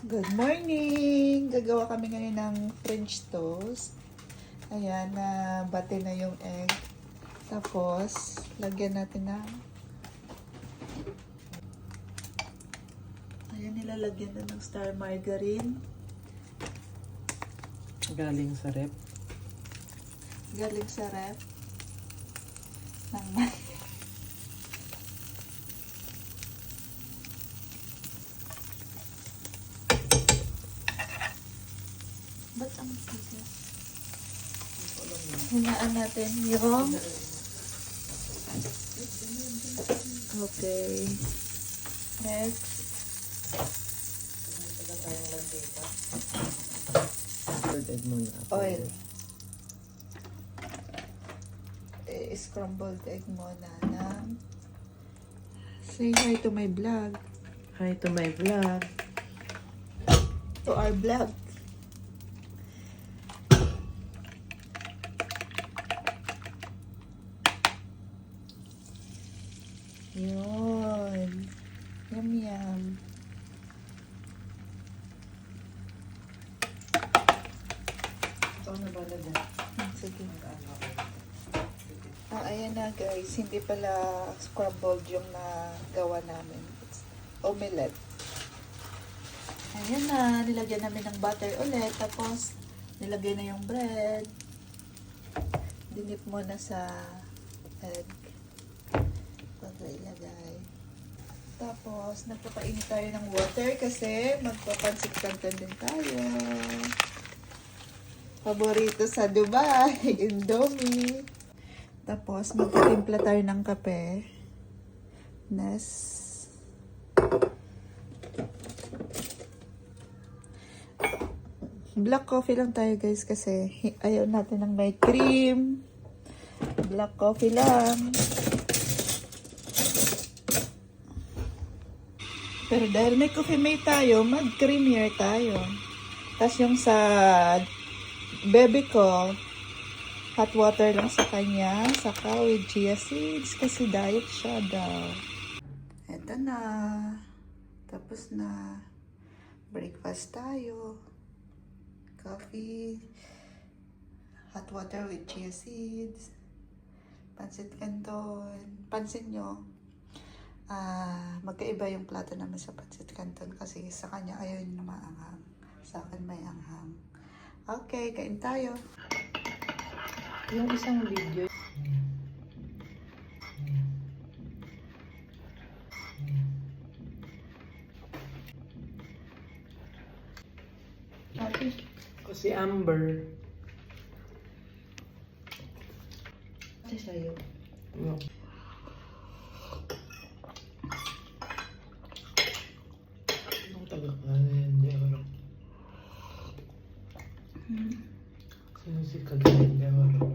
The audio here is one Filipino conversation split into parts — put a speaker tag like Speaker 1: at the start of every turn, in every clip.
Speaker 1: Good morning! Gagawa kami ngayon ng French toast. Ayan, bate na yung egg. Tapos, lagyan natin ng... Ayan, nilalagyan na ng star margarine.
Speaker 2: Galing sa rep.
Speaker 1: Galing sa ref. Ba't ang tigas? Hinaan natin yung... Okay. Next.
Speaker 2: Scrambled egg muna.
Speaker 1: Oil. Scrambled egg muna ng... Say hi to my vlog.
Speaker 2: Hi to my vlog.
Speaker 1: To our vlog. Yun. Yum yum.
Speaker 2: Ito na ba na dyan?
Speaker 1: Sige. Ayan na guys. Hindi pala scrambled yung nagawa namin. It's omelette. Ayan na. Nilagyan namin ng butter ulit. Tapos, nilagay na yung bread. Dinip mo na sa egg. Ilagay. Tapos, nagpapainit tayo ng water kasi magpapansit canton din tayo. Paborito sa Dubai, Indomie. Tapos, magtitimpla tayo ng kape. Black coffee lang tayo guys kasi ayaw natin ng may cream. Black coffee lang. Pero dahil may coffee mate tayo, mag-creamier tayo. Tapos yung sa baby ko, hot water lang sa kanya, saka with chia seeds kasi diet siya daw. Eto na. Tapos na. Breakfast tayo. Coffee. Hot water with chia seeds. Pansit canton. Pansin nyo, magkaiba yung plato naman sa pancit canton kasi sa kanya ayaw niya na maanghang. Sa akin may anghang. Okay, kain tayo.
Speaker 2: Yung isang video.
Speaker 1: Okay.
Speaker 2: Kasi Amber.
Speaker 1: Kasi sa'yo.
Speaker 2: No. Anong taga-kain? Hindi ako. Sino si Kagayan? Hindi ako.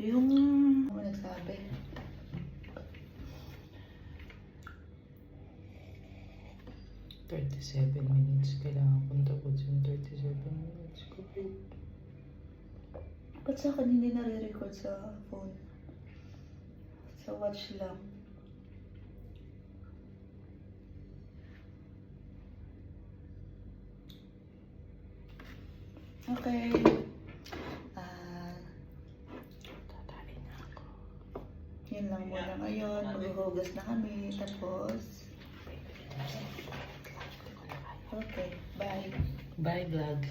Speaker 1: Yung... Ano nagsabi?
Speaker 2: $37 kailangan kong tapos yung 37 minutes ko.
Speaker 1: Ba't sa akin hindi nare-record sa phone? Sa watch lang. Okay.
Speaker 2: Tatarin na ako.
Speaker 1: Yun lang muna ngayon. Maghuhugas na kami. Tapos... Okay. Bye.
Speaker 2: Bye vlog.